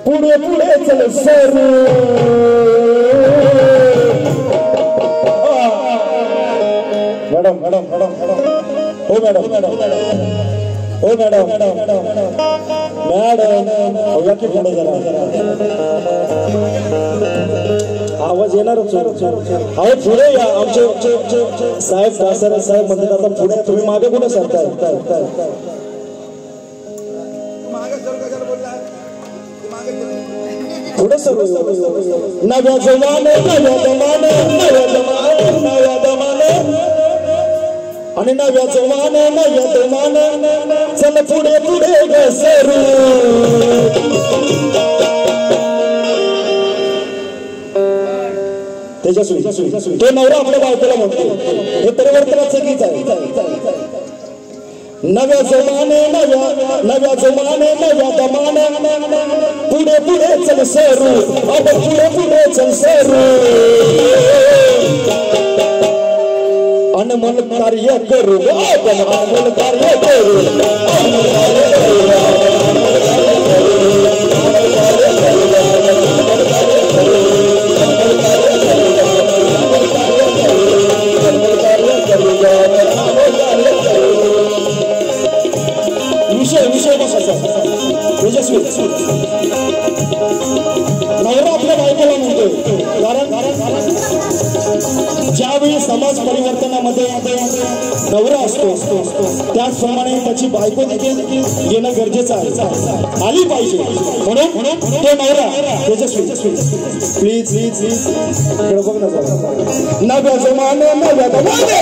पुढे पुढे चल सरू मॅडम मॅडम मॅडम हो मॅडम हो मॅडम मॅडम बघा की पुढे जरा आवाज येणारच अहो पुढे या आमचे साहेब दासरे साहेब म्हणतात आता पुढे तुम्ही मागे कुठे सरताय पुढे सर नव्या जमाने नव्या जमाने नव्या जमाने नव्या जमाने आणि नव्या जमाने नव्या जमाने चल पुढे पुढे ग सरू तेजस्वी तो नवरा आपल्या बायकोला म्हणतो हे परिवर्तनाचं गीत आहे नव्या जमाने नव्या जमाने नव्या दमाने पुढे पुढे चल सरू अब पुढे पुढे चल सरू अनमोल कार्य करू अनमोल कार्य करू विषय कशाचा तेजस्वी नवरा आपल्या बायकोला म्हणतोय कारण ज्यावेळी समाज परिवर्तनामध्ये नवरा असतो त्याचप्रमाणे त्याची बायको देखील येणं गरजेचं आहे आली पाहिजे म्हणून तो नवरा तेजस्वी प्लीज प्लीज प्लीज बघ ना नव्या जमाने नव्या जमाने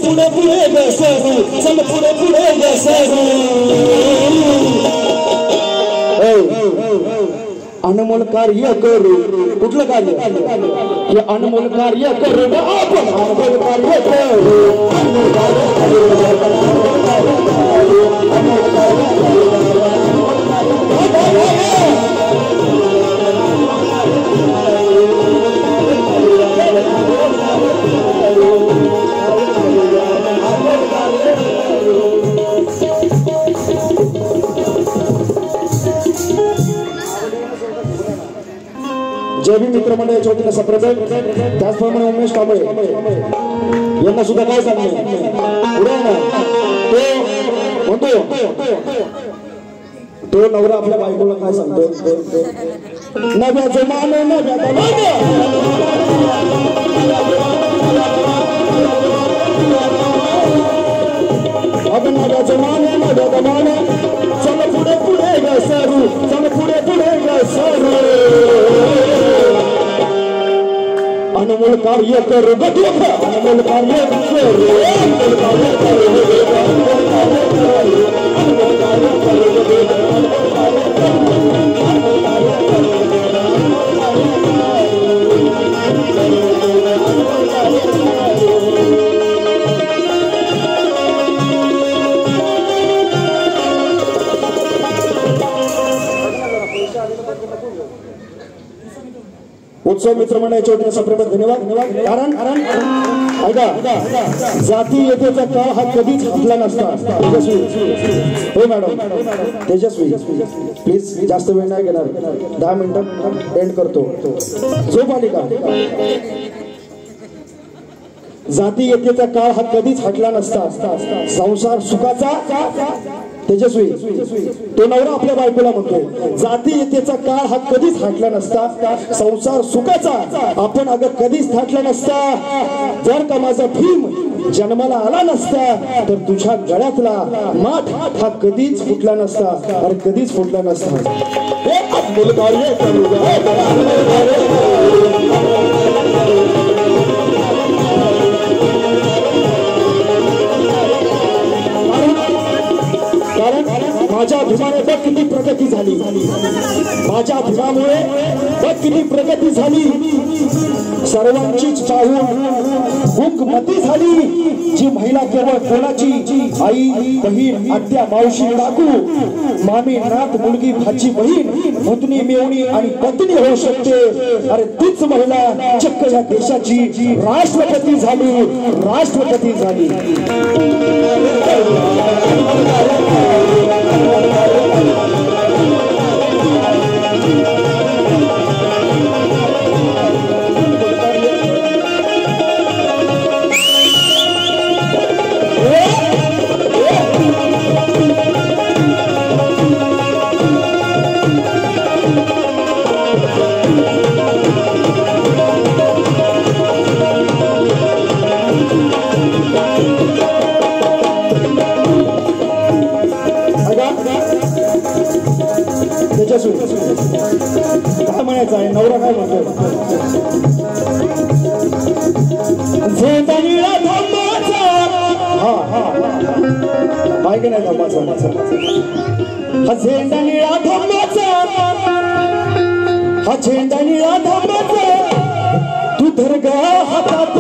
पुढे पुढे ग सरू चल पुढे पुढे ग सरू अनमोल कार्य करू कुठलं कार्य हे अनमोल कार्य करू आपण अनमोल कार्य करू जय भी मित्र मंडळ छोटे सप्रदेश त्याचप्रमाणे उमेश कांबळे यांना सुद्धा काय सांगणे पुढे ना तो म्हणतो तो नवरा आपल्या बायकोला काय सांगतो नव्या जमाने नव्या जमाने अब नव्या जमाने नव्या जमाने चल पुढे पुढे ग सरू चल पुढे पुढे ग सरू अनमोल कार्य कर अनमोल कार्य उत्सव मित्र मंडळाचे छोटे प्रेमात धन्यवाद कारण ऐका जाती येतेचा काळ हा कधीच हटला नसता तेजस्वी हो मॅडम तेजस्वी प्लीज जास्त वेळ नाही घेणार 10 मिनिटं एंड करतो झोप आली का जाती येतेचा काळ हा कधीच हटला नसता संसार सुखाचा तेजस्वी तो नवरा आपल्या बायकोला म्हणतोय जाती येतेचा काळ हा कधीच हटला नसता संसार सुखाचा आपण अगं कधीच थाटला नसता जर का माझा भीम जन्माला आला नसता तर तुझ्या गळ्यातला माठ हा कधीच फुटला नसता अरे कधीच फुटला नसता हे अनमोल कार्य करू माझ्या अभिमाने बघ किती प्रगती झाली माझ्या अभिमानामुळे बघ किती प्रगती झाली सर्वांचीच पाहून हुकमती झाली जी महिला केवळ कोणाची आई बहीण आत्या मावशी काकू मामी नात मुलगी भाची बहीण पुतणी मेवणी आणि पत्नी होऊ शकते अरे तीच महिला चक्क या देशाची राष्ट्रपती झाली राष्ट्रपती झाली काय म्हणायचं आहे नवरा काय म्हणतो हा हा काय की नाही धम्माचा हा झेंडा निळा धम्माचा हा झेंडा निळा धम्माचा तू धरगा हातात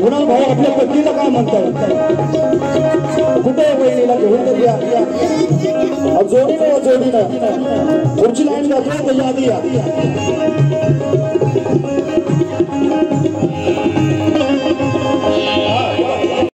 कुणाल भाऊ आपल्या पत्नीला काय म्हणतात कुठे बहिणीला घेऊन तर या जोडीनं पुढची लाईन जातो त्याच्या आधी या